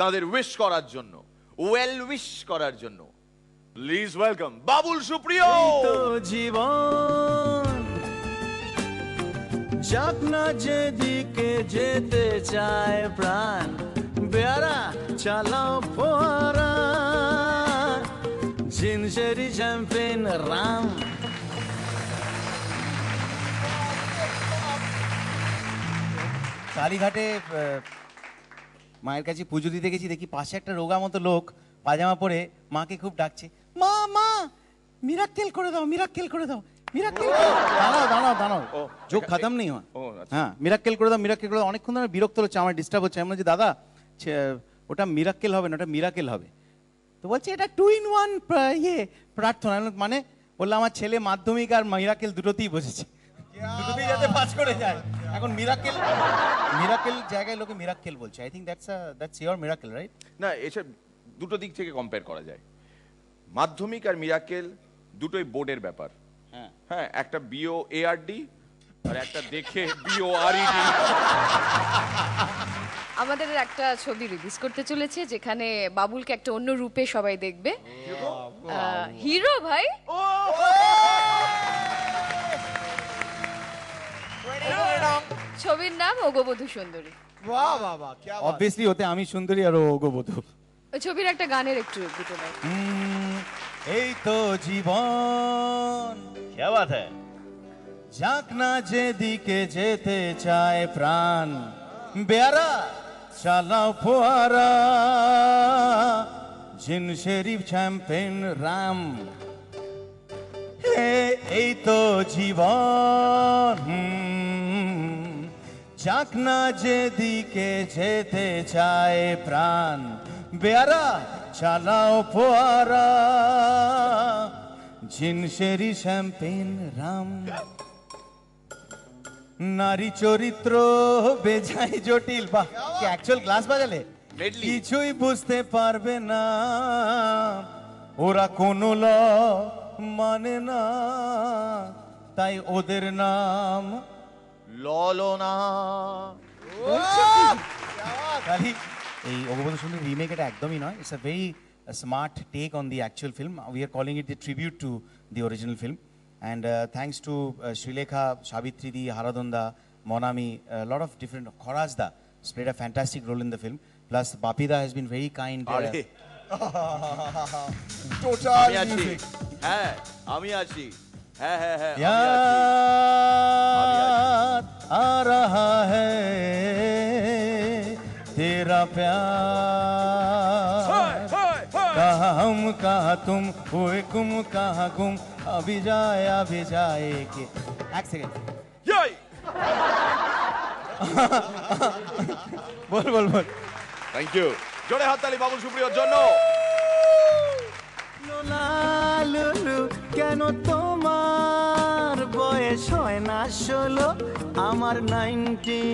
তাদের উইশ করার জন্য, ওয়েল উইশ করার জন্য প্লিজ ওয়েলকাম বাবুল সুপ্রিয়। জীবন যাক না যেদিকে যেতে চায় প্রাণ, বেয়ারা চালাও ফোয়ারা, জিনসেরি চ্যাম্পেন রাম। কালীঘাটে মায়ের কাছে পুজো দিতে গেছি, দেখি পাশে একটা রোগা মতো লোক পাজামা পরে মাকে খুব ডাকছে, মা মা মিরাক্কেল করে দাও, মিরাক্কেল করে দাও, মিরাক্কেল। দাঁড়াও দাঁড়াও দাঁড়াও, যোগ খতম নেই হওয়া। হ্যাঁ, মিরাক্কেল করে দাও, মিরাক্কেল করে দাও। অনেকক্ষণ ধরে বিরক্ত হচ্ছে, আমার ডিস্টার্ব হচ্ছে। আমি বলছি দাদা ওটা মিরাক্কেল হবে না, ওটা মিরাকেল হবে। তো বলছে এটা 2 in 1 প্রার্থনা। মানে বললাম আমার ছেলে মাধ্যমিক আর মিরাকেল দুটোতেই বসেছে, দুটোতেই যাতে পাস করে যায়। এখন মিরাকেল মিরাকেল জায়গায় লোকে মিরাকেল বলছে। I think that's your miracle, right? না, এসব দুটো দিক থেকে কম্পেয়ার করা যায়। মাধ্যমিক আর মিরাকেল দুটোই বোর্ডের ব্যাপার। হ্যাঁ, একটা BOARD আর একটা দেখে BORED। আমাদের একটা ছবি রিলিজ করতে চলেছে যেখানে বাবুলকে একটা অন্য রূপে সবাই দেখবে। হিরো ভাই, ছবির নাম ওগবধূ সুন্দরী। বাহ বাহ বাহ, কি বাত। অবভিয়াসলি ওতে আমি সুন্দরী আর ও ওগবধূ। ওই ছবির একটা গানের একটু দুটো লাইন। এই তো জীবন, क्या बात है। যাক না যেদিকে যেতে চায় প্রাণ, বেয়ারা চালাও ফোয়ারা, জিন শেরিফ চ্যাম্পেন রাম। এই তো জীবন, যাক না যেদিকে যেতে চায় প্রাণ, বেয়ারা চালাও ফোয়ারা, জিনসেরি শ্যাম্পেন রাম। নারী চরিত্র বেজায় জটিল। বাহ, কি অ্যাকচুয়াল ক্লাস বাজালে। কিছুই বুঝতে পারবে না, ওরা কোনো ল মানে না, তাই ওদের নাম ললনা। খালি এই ওগবধূ সুন্দরী রিমেক এটা একদমই নয়। It's a very smart take on the actual film. We are calling it the tribute to the original film. And thanks to Srilekha, Shabitri Di, Haradonda, Monami, a lot of different, Khorazda has played a fantastic role in the film. Plus Bapida has been very kind. Total music. হ্যাঁ, আমি আছি। হ্যাঁ হ্যাঁ হ্যাঁ, याद आ रहा है तेरा प्यार, कहाँ हम कहाँ तुम, हुए गुम कहाँ गुम, अभी जाए के। एक सेकंड, बोल बोल बोल। থ্যাংক ইউ, জোরে হাততালি বাবুল সুপ্রিয়র জন্য। লুলু কেন তোমার বয়স হয় না 16, আমার 19।